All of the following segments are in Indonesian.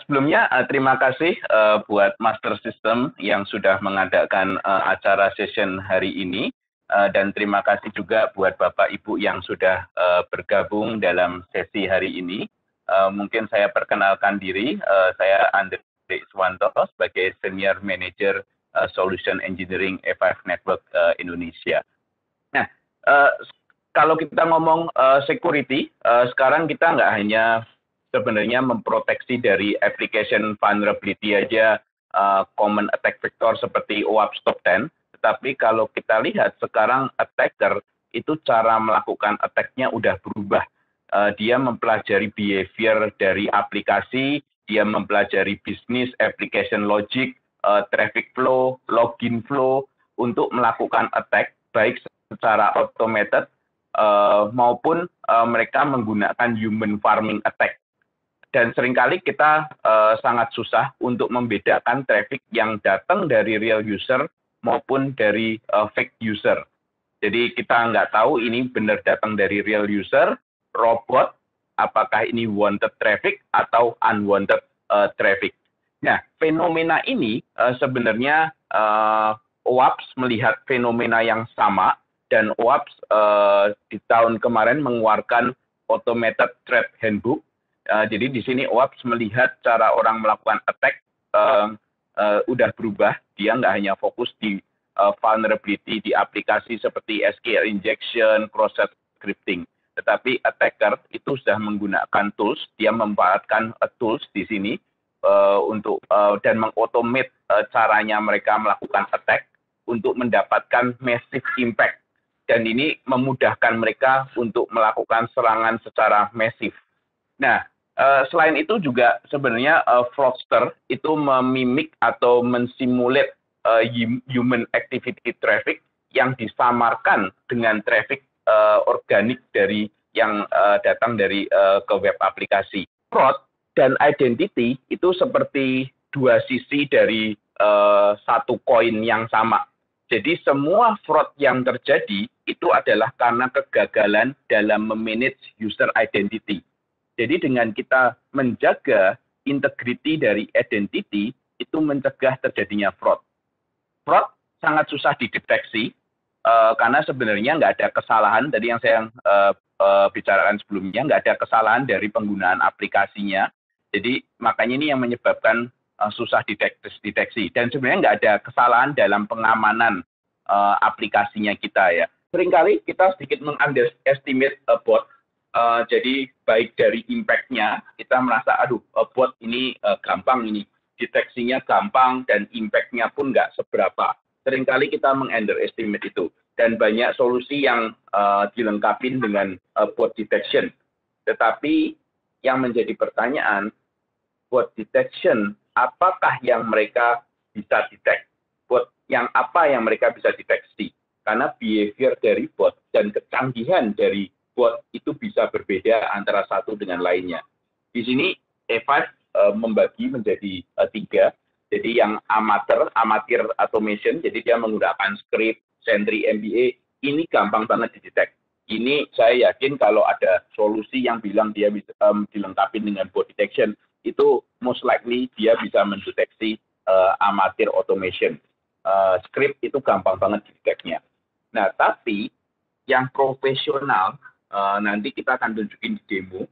Sebelumnya terima kasih buat Master System yang sudah mengadakan acara session hari ini, dan terima kasih juga buat Bapak Ibu yang sudah bergabung dalam sesi hari ini. Mungkin saya perkenalkan diri, saya Andre Iswanto sebagai Senior Manager Solution Engineering E5 Network Indonesia. Nah, kalau kita ngomong security, sekarang kita nggak hanya sebenarnya memproteksi dari application vulnerability aja, common attack vector seperti OWASP Top 10, tetapi kalau kita lihat sekarang attacker itu cara melakukan attack-nya udah berubah. Dia mempelajari behavior dari aplikasi, dia mempelajari bisnis, application logic, traffic flow, login flow untuk melakukan attack baik secara automated maupun mereka menggunakan human farming attack. Dan seringkali kita sangat susah untuk membedakan traffic yang datang dari real user maupun dari fake user. Jadi kita nggak tahu ini benar datang dari real user, robot, apakah ini wanted traffic atau unwanted traffic. Nah, fenomena ini sebenarnya OWASP melihat fenomena yang sama, dan OWASP di tahun kemarin mengeluarkan Automated Threat Handbook. Jadi di sini OWASP melihat cara orang melakukan attack udah berubah. Dia nggak hanya fokus di vulnerability di aplikasi seperti SQL injection, cross-site scripting, tetapi attacker itu sudah menggunakan tools. Dia memanfaatkan tools di sini untuk dan mengautomate caranya mereka melakukan attack untuk mendapatkan massive impact. Dan ini memudahkan mereka untuk melakukan serangan secara masif. Nah, selain itu juga sebenarnya fraudster itu memimik atau mensimulate human activity traffic yang disamarkan dengan traffic organik dari yang datang dari ke web aplikasi. Fraud dan identity itu seperti dua sisi dari satu koin yang sama. Jadi semua fraud yang terjadi itu adalah karena kegagalan dalam memanage user identity. Jadi dengan kita menjaga integriti dari identity, itu mencegah terjadinya fraud. Fraud sangat susah dideteksi, karena sebenarnya nggak ada kesalahan, tadi yang saya bicarakan sebelumnya, nggak ada kesalahan dari penggunaan aplikasinya. Jadi makanya ini yang menyebabkan susah dideteksi. Dan sebenarnya nggak ada kesalahan dalam pengamanan aplikasinya kita ya. Seringkali kita sedikit mengunderestimate bot. Jadi baik dari impact-nya, kita merasa, aduh bot ini gampang ini, deteksinya gampang dan impact-nya pun nggak seberapa. Seringkali kita mengunderestimate itu. Dan banyak solusi yang dilengkapi dengan bot detection. Tetapi yang menjadi pertanyaan, bot detection, apakah yang mereka bisa detect? Bot yang apa yang mereka bisa deteksi? Karena behavior dari bot dan kecanggihan dari bot itu bisa berbeda antara satu dengan lainnya. Di sini E5 membagi menjadi 3. Jadi yang amatir automation, jadi dia menggunakan script, Sentry, MBA, ini gampang banget didetek. Ini saya yakin kalau ada solusi yang bilang dia bisa dilengkapi dengan bot detection, itu most likely dia bisa mendeteksi amatir automation. Script itu gampang banget dideteknya. Nah, tapi yang profesional, nanti kita akan tunjukin di demo,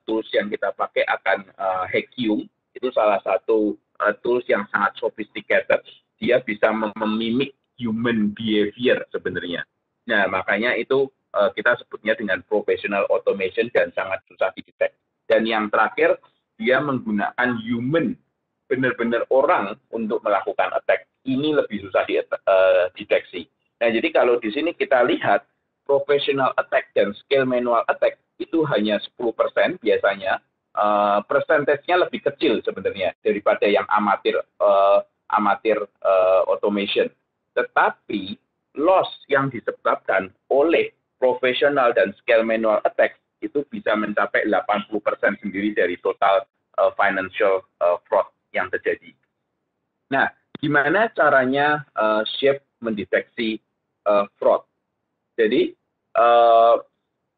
tools yang kita pakai akan Hackium, itu salah satu tools yang sangat sophisticated, dia bisa memimik human behavior sebenarnya. Nah, makanya itu kita sebutnya dengan professional automation dan sangat susah didetek. Dan yang terakhir, dia menggunakan human, benar-benar orang untuk melakukan attack. Ini lebih susah dideteksi. Nah, jadi kalau di sini kita lihat, professional attack dan scale manual attack itu hanya 10% biasanya. Persentasenya lebih kecil sebenarnya daripada yang amatir automation. Tetapi loss yang disebabkan oleh professional dan scale manual attack itu bisa mencapai 80% sendiri dari total financial fraud yang terjadi. Nah, gimana caranya Shape mendeteksi fraud? Jadi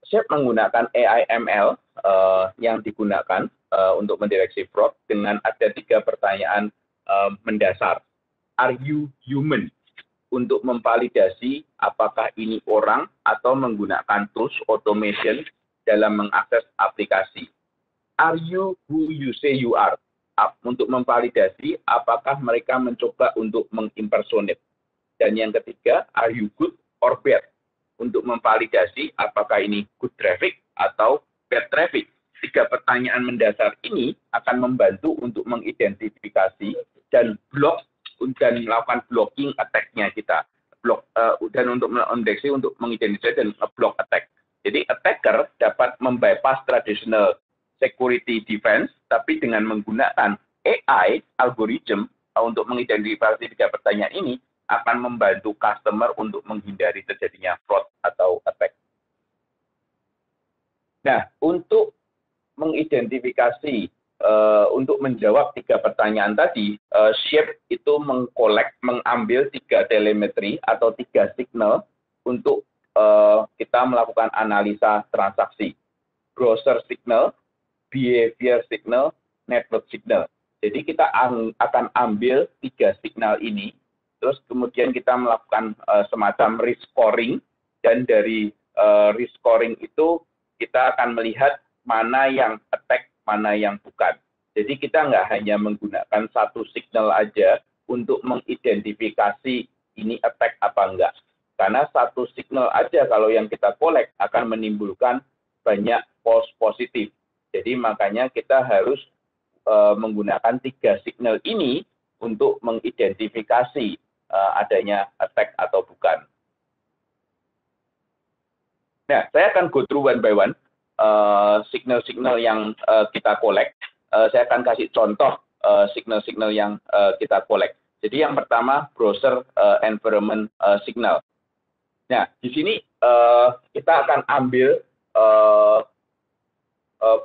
Shape menggunakan AI ML yang digunakan untuk mendeteksi fraud dengan ada 3 pertanyaan mendasar. Are you human? Untuk memvalidasi apakah ini orang atau menggunakan tools automation dalam mengakses aplikasi. Are you who you say you are? Untuk memvalidasi apakah mereka mencoba untuk mengimpersonate. Dan yang ketiga, are you good or bad? Untuk memvalidasi apakah ini good traffic atau bad traffic. 3 pertanyaan mendasar ini akan membantu untuk mengidentifikasi dan melakukan blocking attack-nya kita. Dan untuk mendeteksi, untuk mengidentifikasi dan block attack. Jadi attacker dapat membypass traditional security defense, tapi dengan menggunakan AI, algoritma, untuk mengidentifikasi 3 pertanyaan ini, akan membantu customer untuk menghindari terjadinya fraud atau attack. Nah, untuk mengidentifikasi, untuk menjawab 3 pertanyaan tadi, Shape itu mengambil 3 telemetri atau 3 signal untuk kita melakukan analisa transaksi. Browser signal, behavior signal, network signal. Jadi kita akan ambil 3 signal ini, terus kemudian kita melakukan semacam risk scoring, dan dari risk scoring itu kita akan melihat mana yang attack, mana yang bukan. Jadi kita nggak hanya menggunakan 1 signal aja untuk mengidentifikasi ini attack apa enggak. Karena 1 signal aja kalau yang kita collect akan menimbulkan banyak false positif. Jadi makanya kita harus menggunakan 3 signal ini untuk mengidentifikasi adanya attack atau bukan. Nah, saya akan go through one by one signal-signal yang kita collect. Saya akan kasih contoh signal-signal yang kita collect. Jadi yang pertama, browser environment signal. Nah, di sini kita akan ambil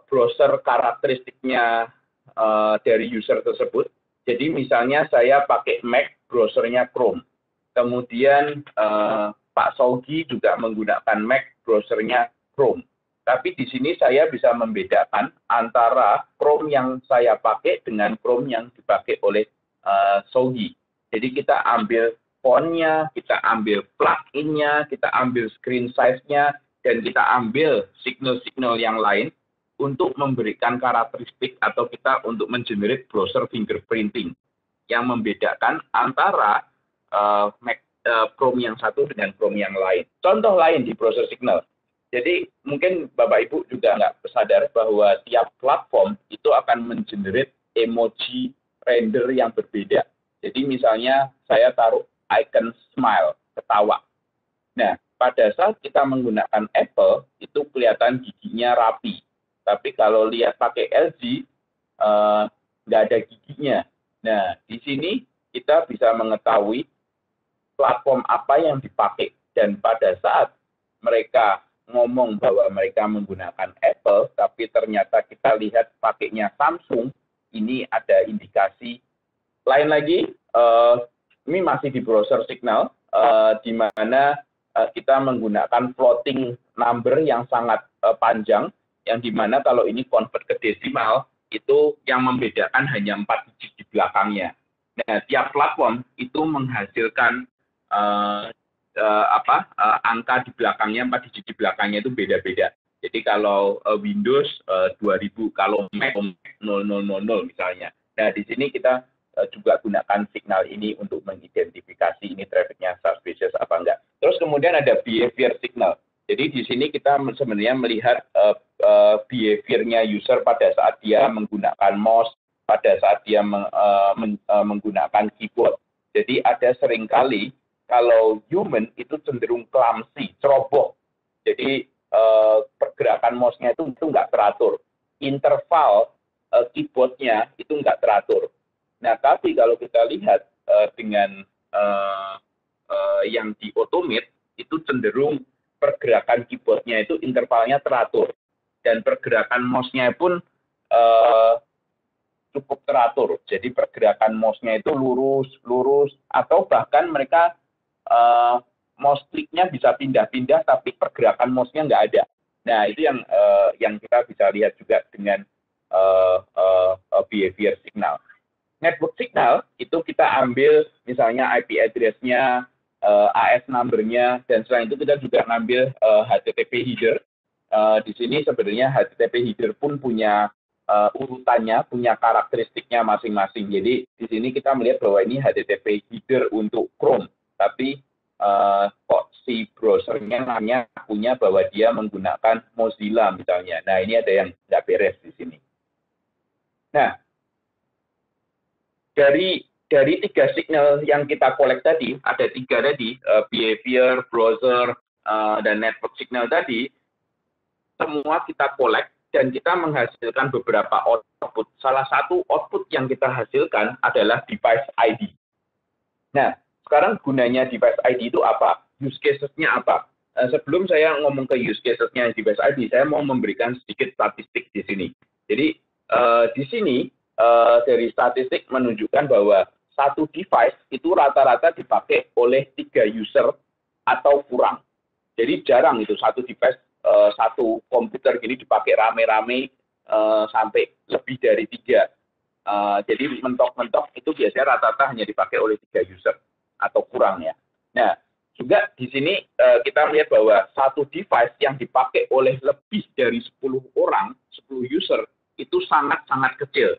browser karakteristiknya dari user tersebut. Jadi misalnya saya pakai Mac, browsernya Chrome. Kemudian Pak Sogi juga menggunakan Mac, browsernya Chrome. Tapi di sini saya bisa membedakan antara Chrome yang saya pakai dengan Chrome yang dipakai oleh Sogi. Jadi kita ambil font-nya, kita ambil plugin-nya, kita ambil screen size-nya, dan kita ambil signal-signal yang lain untuk memberikan karakteristik atau kita untuk mengenerate browser fingerprinting yang membedakan antara Chrome yang satu dengan Chrome yang lain. Contoh lain di browser signal. Jadi mungkin Bapak Ibu juga nggak sadar bahwa tiap platform itu akan mengenerate emoji render yang berbeda. Jadi misalnya saya taruh icon smile, ketawa. Nah, pada saat kita menggunakan Apple, itu kelihatan giginya rapi. Tapi kalau lihat pakai LG, nggak ada giginya. Nah, di sini kita bisa mengetahui platform apa yang dipakai. Dan pada saat mereka ngomong bahwa mereka menggunakan Apple, tapi ternyata kita lihat pakainya Samsung, ini ada indikasi. Lain lagi, ini masih di browser signal, di mana kita menggunakan floating number yang sangat panjang, yang dimana kalau ini convert ke desimal, itu yang membedakan hanya 4 digit di belakangnya. Nah, tiap platform itu menghasilkan angka di belakangnya, 4 digit di belakangnya itu beda-beda. Jadi kalau Windows 2000, kalau Mac 0000 misalnya. Nah, di sini kita juga gunakan signal ini untuk mengidentifikasi ini trafficnya suspicious apa enggak. Terus kemudian ada behavior signal. Jadi di sini kita sebenarnya melihat behaviornya user pada saat dia menggunakan mouse, pada saat dia menggunakan keyboard. Jadi ada seringkali kalau human itu cenderung clumsy, ceroboh. Jadi pergerakan mouse-nya itu nggak teratur. Interval keyboard-nya itu nggak teratur. Nah, tapi kalau kita lihat dengan yang di automate, itu cenderung pergerakan keyboard-nya itu intervalnya teratur. Dan pergerakan mouse-nya pun cukup teratur. Jadi pergerakan mouse-nya itu lurus, atau bahkan mereka mouse click-nya bisa pindah-pindah, tapi pergerakan mouse-nya nggak ada. Nah, itu yang kita bisa lihat juga dengan behavior signal. Network signal itu kita ambil misalnya IP address-nya, AS number-nya, dan selain itu kita juga ngambil HTTP header. Di sini sebenarnya HTTP header pun punya urutannya, punya karakteristiknya masing-masing. Jadi di sini kita melihat bahwa ini HTTP header untuk Chrome, tapi kok si browsernya namanya punya bahwa dia menggunakan Mozilla misalnya. Nah, ini ada yang nggak beres di sini. Nah, dari 3 signal yang kita collect tadi, ada 3 tadi, behavior, browser, dan network signal tadi, semua kita collect dan kita menghasilkan beberapa output. Salah satu output yang kita hasilkan adalah device ID. Nah, sekarang gunanya device ID itu apa? Use cases-nya apa? Sebelum saya ngomong ke use cases-nya device ID, saya mau memberikan sedikit statistik di sini. Jadi, di sini, dari statistik menunjukkan bahwa satu device itu rata-rata dipakai oleh 3 user atau kurang. Jadi jarang itu satu device, satu komputer gini dipakai rame-rame sampai lebih dari 3. Jadi mentok-mentok itu biasanya rata-rata hanya dipakai oleh 3 user atau kurang ya. Nah, juga di sini kita melihat bahwa satu device yang dipakai oleh lebih dari 10 orang, 10 user, itu sangat-sangat kecil.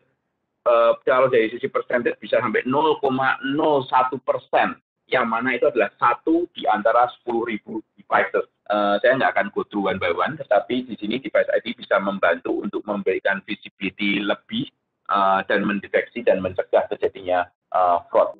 Kalau dari sisi persentase bisa sampai 0,01%, yang mana itu adalah 1 di antara 10.000 devices. Saya nggak akan go through one by one, tetapi di sini device ID bisa membantu untuk memberikan visibility lebih dan mendeteksi dan mencegah terjadinya fraud.